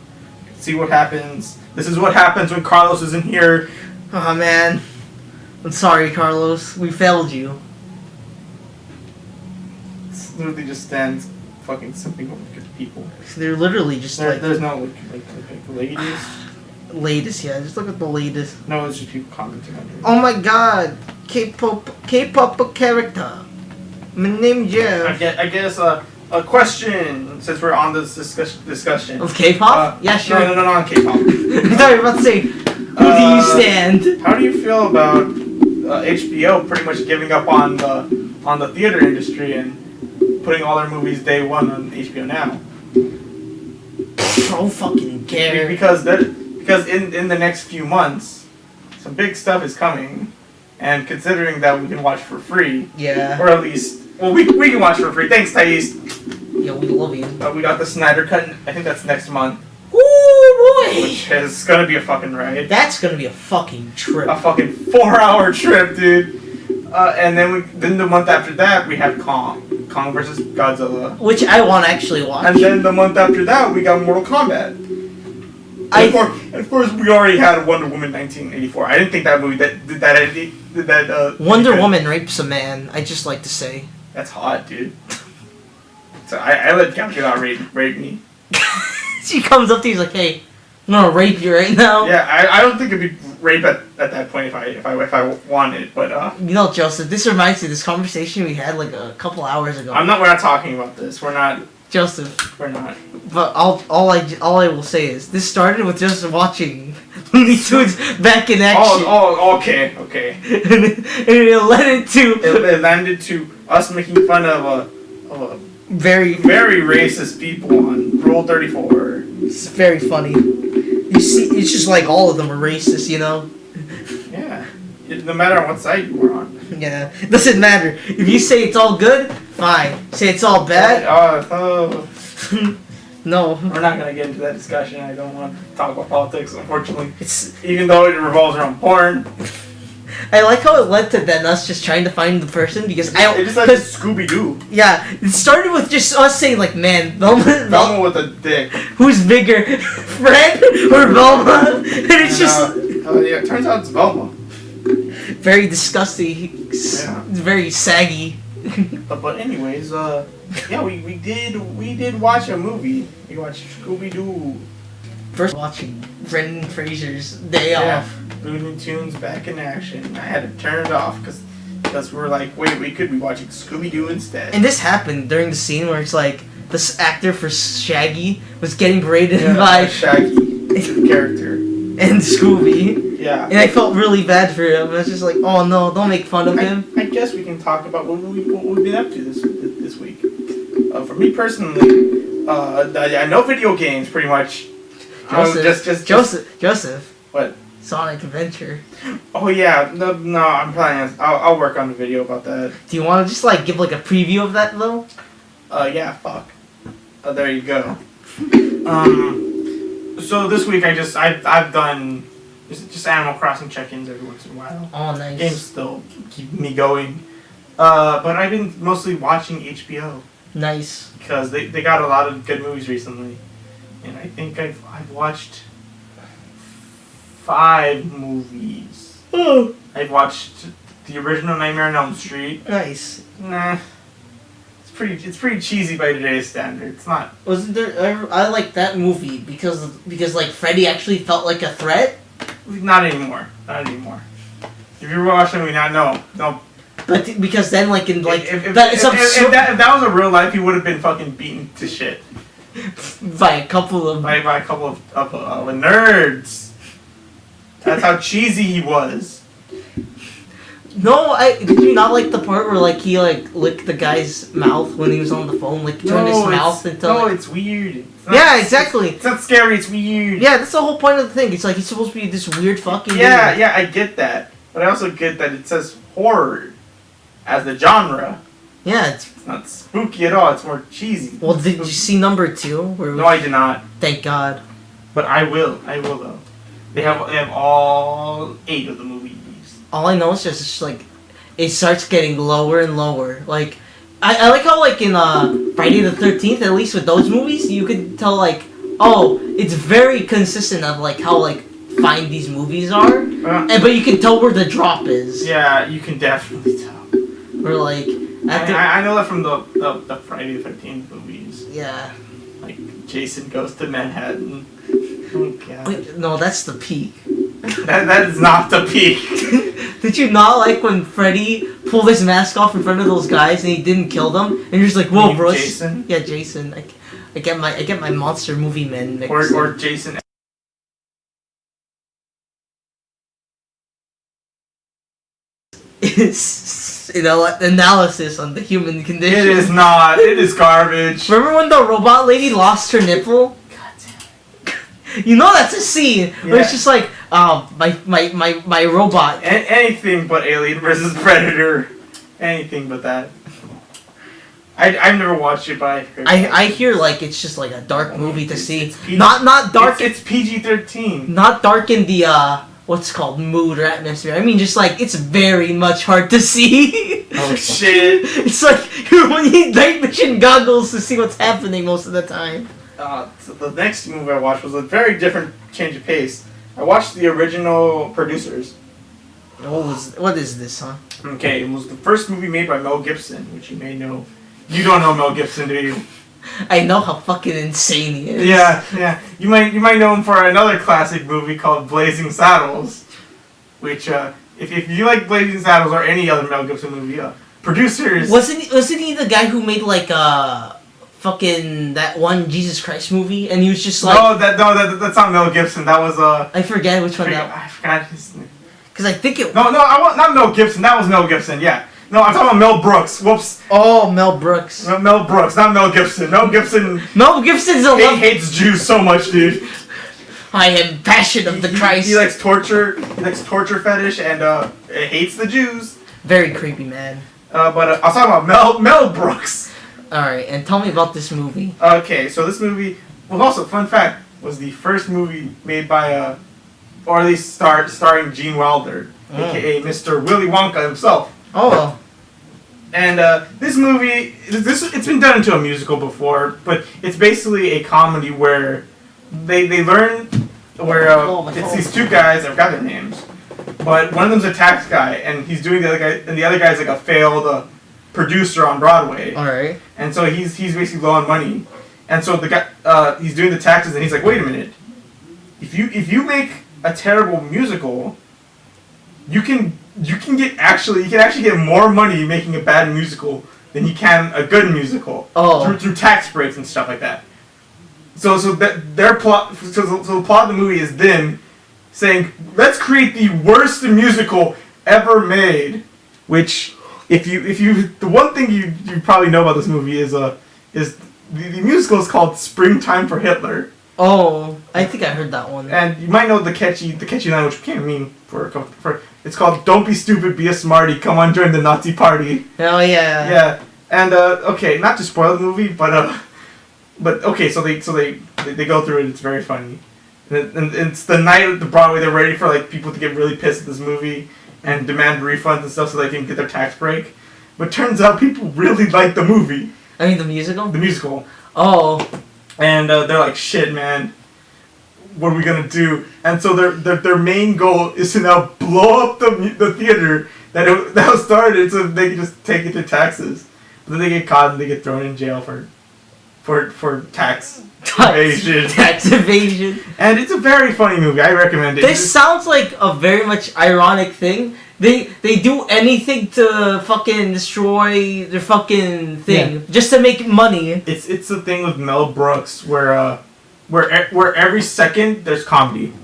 See what happens. This is what happens when Carlos isn't here. Oh man, I'm sorry, Carlos. We failed you. It's literally just stands fucking simping over people. They're literally just There's no like ladies. Latest, yeah. Just look at the latest. No, it's just people commenting on it. Oh my God, K-pop character. My name's Jeff. I guess a question, since we're on this discussion. Of K-pop? Yeah, sure. No, on K-pop. I thought you were about to say, who do you stand? How do you feel about HBO pretty much giving up on the theater industry and putting all their movies day one on HBO Now? I don't fucking care. Because in the next few months, some big stuff is coming, and considering that we can watch for free, Yeah. or at least, well, we can watch for free. Thanks, Thais. Yeah, we love you. We got the Snyder Cut. I think that's next month. Ooh boy! Which is gonna be a fucking ride. That's gonna be a fucking trip. A fucking 4-hour trip, dude. And then the month after that we have Kong versus Godzilla. Which I want to actually watch. And then the month after that we got Mortal Kombat. And of course we already had Wonder Woman 1984. I didn't think that movie did that. Wonder Woman rapes a man. I just like to say. That's hot, dude. So I let Gal Gadot rape me. She comes up to you, he's like, "Hey, I'm gonna rape you right now." Yeah, I don't think it'd be rape at that point if I wanted, but You know, Joseph, this reminds me of this conversation we had like a couple hours ago. we're not talking about this. We're not. Joseph. We're not. But all I will say is this started with just watching Looney Tunes back in action. Oh, okay. and it led into It landed to us making fun of very very racist people on Rule 34. It's very funny. You see, it's just like all of them are racist, you know. Yeah. No matter on what side you were on. Yeah, it doesn't matter. If you say it's all good, fine. Say it's all bad, no. We're not gonna get into that discussion. I don't want to talk about politics, unfortunately. It's Even though it revolves around porn. I like how it led to then us just trying to find the person because It just like Scooby Doo. yeah, it started with just us saying like, man, Velma with a dick. who's bigger, Fred or Velma? And it's just yeah, it turns out it's Velma. very disgusting. Yeah. It's very saggy. But anyways, yeah, we did watch a movie. We watched Scooby Doo. First watching Brendan Fraser's Day Off. Looney Tunes back in action. I had to turn it off because we were like, wait, we could be watching Scooby Doo instead. And this happened during the scene where it's like this actor for Shaggy was getting berated by Shaggy, the character, and Scooby. Yeah. And I felt really bad for him. I was just like, oh no, don't make fun of him. I guess we can talk about what we've been up to this week. For me personally, I know video games pretty much. Joseph. What? Sonic Adventure. Oh yeah, no, I'm planning. I'll work on the video about that. Do you want to just like give like a preview of that though? Yeah, fuck. There you go. So this week I've done just Animal Crossing check-ins every once in a while. Oh, nice. Games still keep me going. But I've been mostly watching HBO. Nice. Because they got a lot of good movies recently. And I think I've watched 5 movies. Oh. I've watched the original Nightmare on Elm Street. Nice. Nah. It's pretty cheesy by today's standards. It's not. Wasn't there? I like that movie because like Freddy actually felt like a threat. Not anymore. Not anymore. If you were watching me, no. But because then like in like if that was a real life, he would have been fucking beaten to shit by a couple of nerds. That's how cheesy he was. No, did you not like the part where like he like licked the guy's mouth when he was on the phone, like turned his mouth into like... it's weird. It's yeah, exactly. It's not scary. It's weird. Yeah, that's the whole point of the thing. It's like he's supposed to be this weird fucking. Yeah, I get that, but I also get that it says horror as the genre. Yeah, it's not spooky at all. It's more cheesy. Well, did you see number 2? No, I did not. Thank God. But I will though. They have all 8 of the movies. All I know is just like it starts getting lower and lower. Like I like how like in Friday the 13th, at least with those movies, you could tell like, oh, it's very consistent of like how like fine these movies are, but you can tell where the drop is. Yeah, you can definitely tell. Or like I know that from the Friday the 13th movies. Yeah. Like Jason Goes to Manhattan. Oh god. Wait, no, that's the peak. That is not the peak. Did you not like when Freddy pulled his mask off in front of those guys and he didn't kill them? And you're just like, whoa, bro. Jason? Yeah, Jason. I get my monster movie men mixed or Jason. Is analysis on the human condition. It is not. It is garbage. Remember when the robot lady lost her nipple? You know that's a scene where it's just like, my robot. Anything but Alien vs. Predator. Anything but that. I've never watched it, but I hear like it's just like a dark movie to see. It's PG, not dark. It's PG-13. Not dark in the what's called mood or atmosphere. I mean, just like it's very much hard to see. Oh shit! It's like you need night vision goggles to see what's happening most of the time. So the next movie I watched was a very different change of pace. I watched the original Producers. What is this, huh? Okay, it was the first movie made by Mel Gibson, which you may know. You don't know Mel Gibson, do you? I know how fucking insane he is. Yeah. You might know him for another classic movie called Blazing Saddles, which if you like Blazing Saddles or any other Mel Gibson movie, Producers. Wasn't he the guy who made like fucking that one Jesus Christ movie, and he was just like that's not Mel Gibson. That was I forget which one I forgot his name. Because I think it. No, not Mel Gibson. That was Mel Gibson. Yeah. No, I'm talking about Mel Brooks. Whoops. Oh, Mel Brooks. Mel Brooks, not Mel Gibson. Mel Gibson's hates Jews so much, dude. I am passion of the Christ. He likes torture. He likes torture fetish and hates the Jews. Very creepy, man. But I was talking about Mel Brooks. All right, and tell me about this movie. Okay, so this movie, well, also fun fact, was the first movie made by or at least starring Gene Wilder. aka Mr. Willy Wonka himself. Oh. And this movie, it's been done into a musical before, but it's basically a comedy where they learn where it's these two guys. I forgot their names, but one of them's a tax guy, and he's doing the other guy, and the other guy's like a failed producer on Broadway. All right. And so he's basically low on money, and so the guy he's doing the taxes, and he's like, wait a minute, if you make a terrible musical, you can actually get more money making a bad musical than you can a good musical. Oh. Through tax breaks and stuff like that. So that their plot, so the plot of the movie is them saying, let's create the worst musical ever made. Which, if you the one thing you probably know about this movie is the musical is called Springtime for Hitler. Oh, I think I heard that one. And you might know the catchy line, which can't mean for it's called "Don't be stupid, be a smarty. Come on, join the Nazi party." Oh yeah. Yeah, and okay, not to spoil the movie, but okay, so they go through it. It's very funny, and it's the night of the Broadway. They're ready for like people to get really pissed at this movie and demand refunds and stuff so they can get their tax break. But turns out people really like the movie. I mean the musical. The musical. Oh. And they're like, shit, man, what are we gonna do? And so their main goal is to now blow up the theater that was started so they can just take it to taxes. But then they get caught and they get thrown in jail for tax evasion. Tax evasion. And it's a very funny movie. I recommend it. This sounds like a very much ironic thing. They do anything to fucking destroy their fucking thing just to make money. It's the thing with Mel Brooks where every second there's comedy.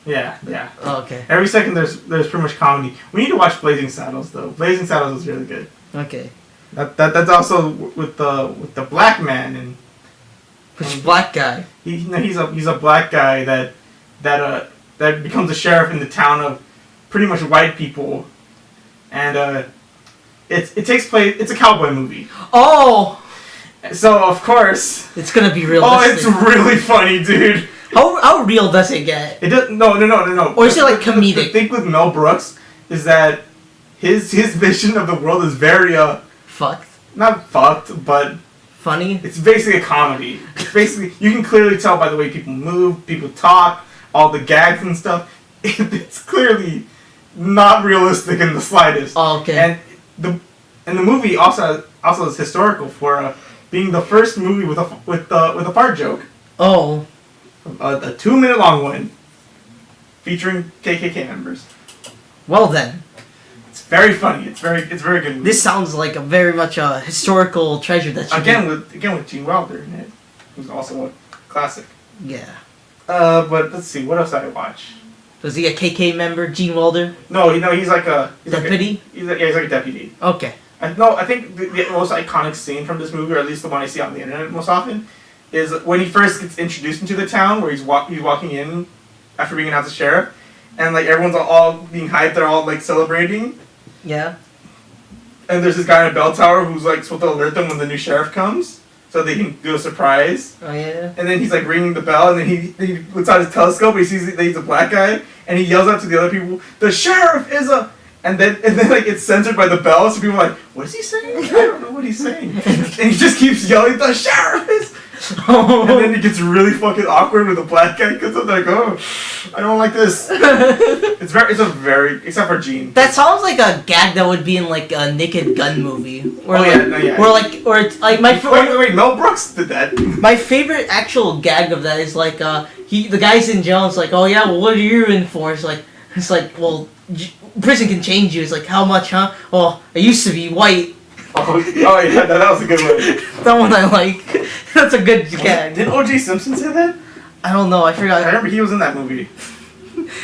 Yeah. Oh, okay. Every second there's pretty much comedy. We need to watch Blazing Saddles though. Blazing Saddles is really good. Okay. That's also with the black man and Which black guy? he's a black guy that becomes a sheriff in the town of pretty much white people, and it takes place. It's a cowboy movie. Oh. So of course It's gonna be oh, realistic. it's really funny, dude. How real does it get? It does no. Or is it like The comedic? thing with Mel Brooks is that his vision of the world is very Fucked. not fucked, but Funny. it's basically a comedy. It's basically, you can clearly tell by the way people move, people talk, all the gags and stuff. It's clearly not realistic in the slightest. Oh, okay. And the movie also is historical for being the first movie with a fart joke. Oh. A 2-minute long one featuring KKK members. Well then. It's very funny. It's very good movie. This sounds like a very much a historical treasure that should again with Gene Wilder in it, who's also a classic. Yeah. But let's see, what else did I watch? Was he a KK member, Gene Wilder? No, he's like a Deputy? He's like a deputy. Okay. I think the most iconic scene from this movie, or at least the one I see on the internet most often, is when he first gets introduced into the town, where he's walking in after being announced as sheriff, and like everyone's all being hyped, they're all like celebrating. Yeah. And there's this guy in a bell tower who's like supposed to alert them when the new sheriff comes, so they can do a surprise. Oh yeah. And then he's like ringing the bell, and then he looks out his telescope, and he sees that he's a black guy, and he yells out to the other people, "The sheriff is a..." And then like it's censored by the bell, so people are like, "What is he saying? I don't know what he's saying." And he just keeps yelling, "The sheriff is..." And then it gets really fucking awkward with the black guy because I'm like, "Oh, I don't like this." It's a very except for Gene. That sounds like a gag that would be in like a Naked Gun movie. Or it's like Wait, Mel Brooks did that. My favorite actual gag of that is like the guy's in jail. And it's like, oh yeah, well, what are you in for? It's like well, prison can change you. It's like, how much, huh? Well, I used to be white. Oh yeah, that was a good one. That one I like. That's a good gag. Did O.J. Simpson say that? I don't know. I forgot. I remember he was in that movie.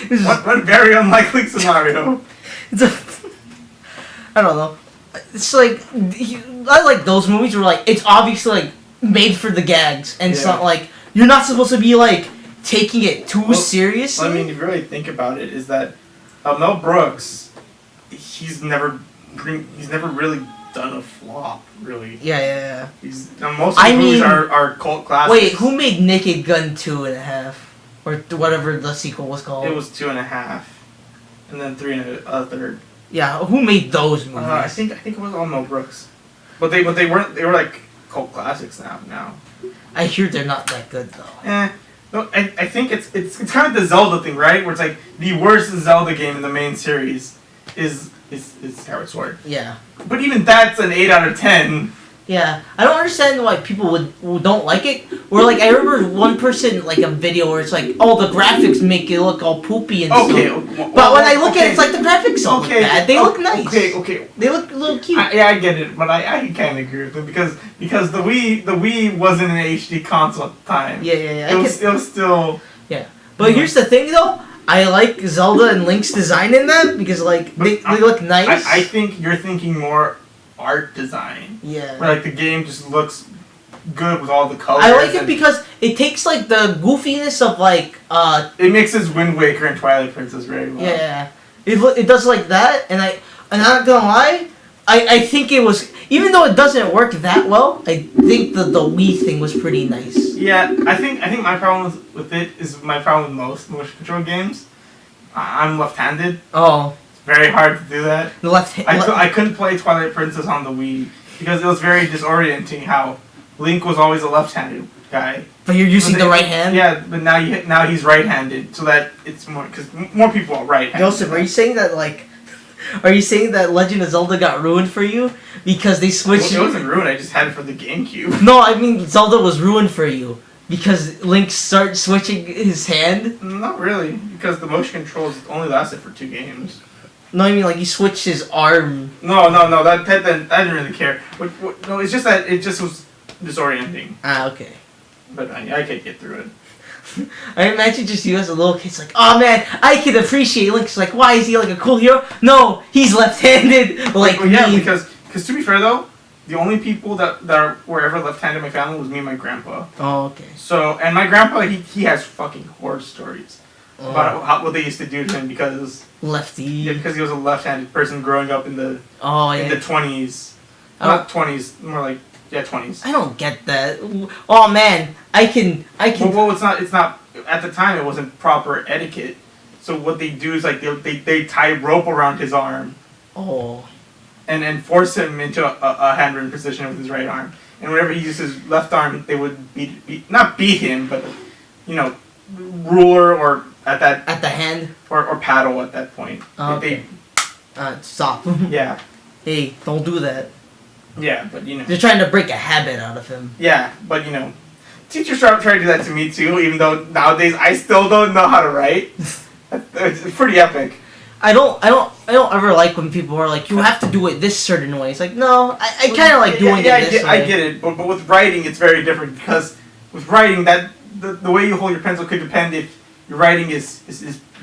What very unlikely scenario. I don't know. It's like I like those movies where like it's obviously like made for the gags, and it's not like you're not supposed to be like taking it too seriously. I mean, if you really think about it, is that Mel Brooks, he's never really done a flop, really. Yeah. Most of his movies are cult classics. Wait, who made Naked Gun 2.5? or whatever the sequel was called. It was 2.5, and then 3 1/3. Yeah, who made those movies? I think it was all Mel Brooks, but they weren't. They were like cult classics now. I hear they're not that good though. No, I think it's kind of the Zelda thing, right? Where it's like the worst Zelda game in the main series is Skyward Sword. Yeah. But even that's an 8 out of 10. Yeah, I don't understand why people don't like it. Where like I remember one person like a video where it's like, oh, the graphics make it look all poopy and stuff. But when I look at it, it's like the graphics don't look bad. They look nice. Okay. They look a little cute. I get it, but I kind of agree with it because the Wii wasn't an HD console at the time. Yeah. It was still. Yeah, but here's the thing though. I like Zelda and Link's design in that because like they look nice. I think you're thinking more art design. Yeah. Where like the game just looks good with all the colors. I like it because it takes like the goofiness of like it mixes Wind Waker and Twilight Princess very well. Yeah. It does like that, and I'm not gonna lie, I think it was, even though it doesn't work that well, I think the Wii thing was pretty nice. Yeah, I think my problem with it is my problem with most motion control games. I'm left-handed. Oh. Very hard to do that. The left hand. I couldn't play Twilight Princess on the Wii because it was very disorienting how Link was always a left-handed guy. But you're using the right hand? Yeah, but now he's right-handed, so that it's more, because more people are right-handed. Joseph, are you saying that Legend of Zelda got ruined for you because they switched? It wasn't ruined. I just had it for the GameCube. No, I mean Zelda was ruined for you because Link started switching his hand. Not really, because the motion controls only lasted for 2 games. No, I mean like he switched his arm. No, that I didn't really care. No, it's just that it just was disorienting. Ah, okay. But I could get through it. I imagine just you as a little kid, it's like, oh man, I can appreciate Link. It's like, why is he like a cool hero? No, he's left-handed, like me. Yeah, because to be fair though, the only people that were ever left-handed in my family was me and my grandpa. Oh, okay. So, and my grandpa, he has fucking horror stories about what they used to do to him because lefty. Yeah, because he was a left-handed person growing up in the in the 20s, not 20s, more like 20s. I don't get that. Oh man, I can. Well, it's not. At the time, it wasn't proper etiquette. So what they do is like they tie rope around his arm. Oh. And force him into a hand-ridden position with his right arm. And whenever he used his left arm, they would not beat him, but ruler or at the hand or paddle at that point. Okay. Stop. Yeah. Hey, don't do that. Yeah, but they're trying to break a habit out of him. Yeah, but teachers try to do that to me too. Even though nowadays I still don't know how to write. It's pretty epic. I don't ever like when people are like, you have to do it this certain way. It's like, no, I kind of like doing it this way. I get it, but with writing it's very different because with writing that the way you hold your pencil could depend if your writing is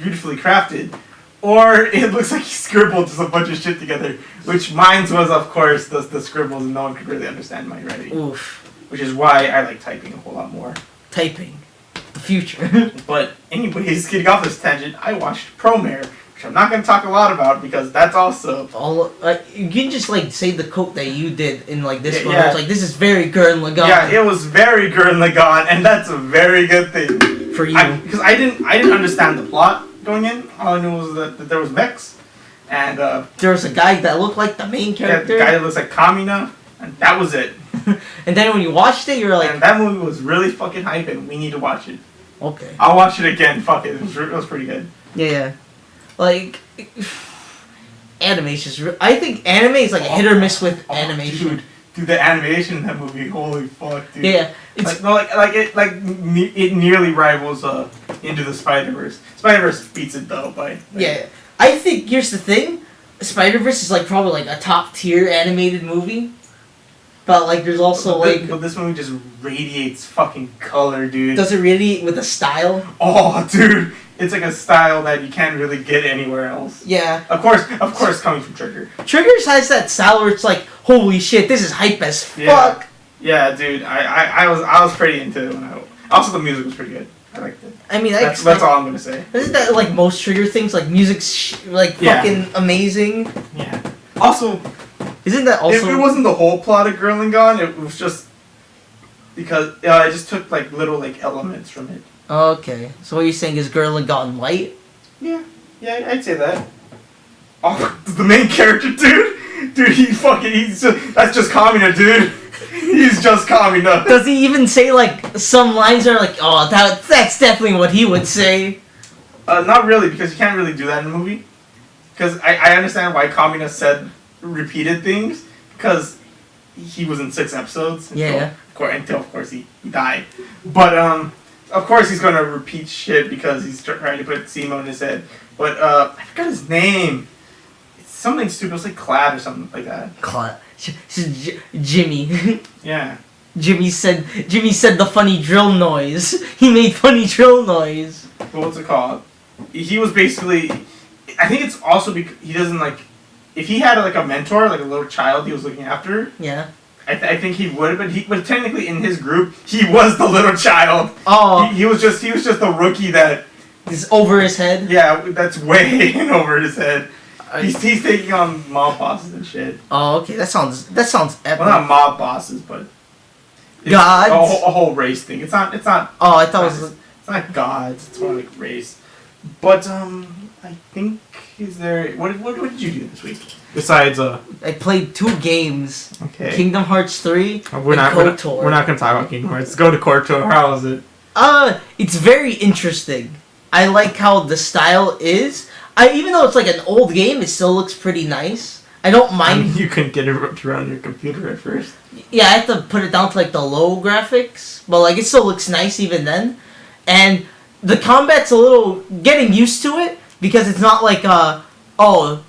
beautifully crafted, or it looks like you scribbled just a bunch of shit together, which mine was of course the scribbles and no one could really understand my writing. Oof. Which is why I like typing a whole lot more. Typing. The future. But anyways, getting off this tangent, I watched Promare. I'm not going to talk a lot about because that's also you can just like say the quote that you did in like this one. It's like, this is very Gurren Lagann. Yeah, it was very Gurren Lagann, and that's a very good thing for you. Because I didn't understand the plot going in. All I knew was that there was mechs, and there was a guy that looked like the main character. Yeah, the guy that looks like Kamina, and that was it. And then when you watched it, you were like, and that movie was really fucking hype, and we need to watch it. Okay. I'll watch it again. Fuck it, it was pretty good. Yeah. Like, animation's I think anime is like hit or miss with animation. Dude, the animation in that movie, holy fuck, dude. Yeah, it's it nearly rivals Into the Spider-Verse. Spider-Verse beats it though, yeah. I think here's the thing, Spider-Verse is like probably like a top tier animated movie, but like there's also but this movie just radiates fucking color, dude. Does it radiate with a style? Oh, dude. It's like a style that you can't really get anywhere else. Yeah. Of course, coming from Trigger. Triggers has that style where it's like, holy shit, this is hype as fuck. Yeah, dude. I was pretty into it when also the music was pretty good. I liked it. I mean, that's all I'm gonna say. Isn't that like most Trigger things? Like music's fucking amazing. Yeah. Also, isn't that also? It wasn't the whole plot of Gurren Lagann. It was just because I just took like little like elements from it. Okay, so what you're saying is Gorilla gotten light? Yeah, I'd say that. Oh, the main character, dude, that's just Kamina, dude. He's just Kamina. Does he even say like some lines are like, oh, that's definitely what he would say? Not really, because you can't really do that in a movie. Because I understand why Kamina said repeated things, because he was in 6 episodes. Until of course he died. But of course he's gonna repeat shit because he's trying to put Simo in his head. But I forgot his name. It's something stupid. It's like Clad or something like that. Clad. Jimmy. Yeah. Jimmy said the funny drill noise. He made funny drill noise. But what's it called? He was basically. I think it's also because he doesn't like. If he had like a mentor, like a little child he was looking after. Yeah. I think he would, but technically in his group he was the little child. Oh. He was just the rookie that is over his head. Yeah, that's way in over his head. He's taking on mob bosses and shit. Oh, okay, that sounds epic. Well, not mob bosses, but it's gods. A whole race thing. It's not. Oh, I thought it was. It's not gods. It's more like race. But I think is there. What did you do this week? Besides I played 2 games. Okay. Kingdom Hearts 3. We're not going to talk about Kingdom Hearts. Go to KOTOR. How is it? It's very interesting. I like how the style is. Even though it's like an old game, it still looks pretty nice. I don't mind. I mean, you couldn't get it around your computer at first. Yeah, I have to put it down to like the low graphics, but like it still looks nice even then. And the combat's a little getting used to it because it's not like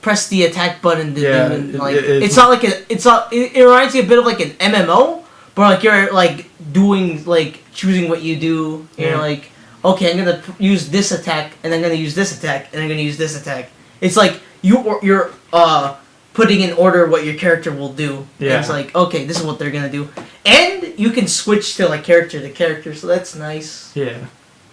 press the attack button to do it. Like it's not like it reminds me a bit of like an MMO, but like you're like doing like choosing what you do. You're like, okay, I'm gonna use this attack, and I'm gonna use this attack, and I'm gonna use this attack. It's like you're putting in order what your character will do. Yeah. And it's like, okay, this is what they're gonna do, and you can switch to like character to character, so that's nice. Yeah.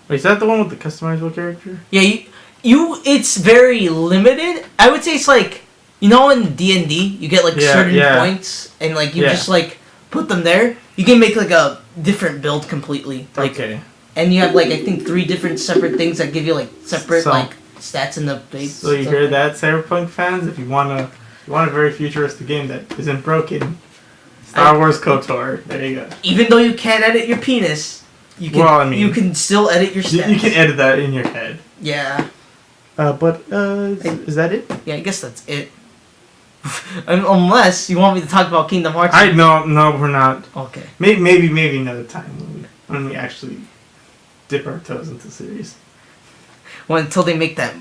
Wait, is that the one with the customizable character? Yeah, it's very limited. I would say it's like, you know, in D&D, you get like certain points, and like you just like put them there. You can make like a different build completely. Like, okay. And you have like I think 3 different separate things that give you like separate like stats in the base. So you hear that, Cyberpunk fans? If you want a very futuristic game that isn't broken, Star Wars KOTOR. There you go. Even though you can't edit your penis, you can. You can still edit your stats. You can edit that in your head. Yeah. Is that it? Yeah, I guess that's it. Unless you want me to talk about Kingdom Hearts. No, we're not. Okay. Maybe another time when we actually dip our toes into the series. Well, until they make that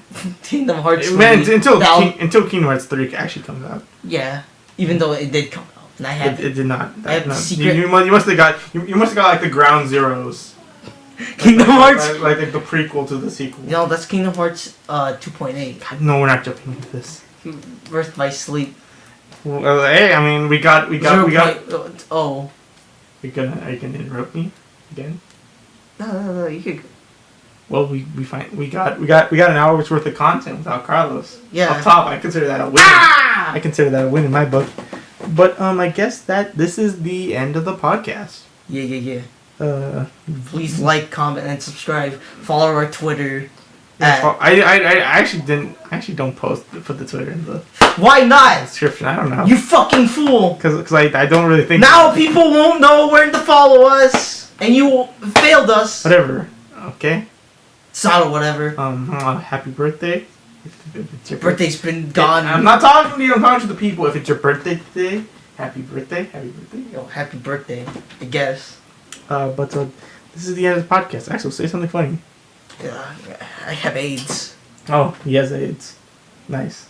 Kingdom Hearts. Until Kingdom Hearts 3 actually comes out. Yeah, even though it did come out, and I have it did not. I have the secret. You must have got like the ground zeros. Kingdom Hearts, like the prequel to the sequel. No, that's Kingdom Hearts 2.8. No, we're not jumping into this. Birth by Sleep. Well, hey, I mean, we got. Oh. Are you gonna interrupt me again? No, you could. Well, we got an hour's worth of content without Carlos. Yeah. Up top, I consider that a win. Ah! I consider that a win in my book. But I guess that this is the end of the podcast. Yeah. Please like, comment, and subscribe. Follow our Twitter. I actually don't put the Twitter in the. Why not? Description. I don't know. You fucking fool. Because I don't really think. Now people won't know where to follow us, and you failed us. Whatever. Okay. Sorry, whatever. Happy birthday. If it's your birthday's been gone. I'm not talking to you. I'm talking to the people. If it's your birthday today, happy birthday. Happy birthday. Yo, happy birthday. I guess. But this is the end of the podcast. Axel, say something funny. Yeah, I have AIDS. Oh, he has AIDS. Nice.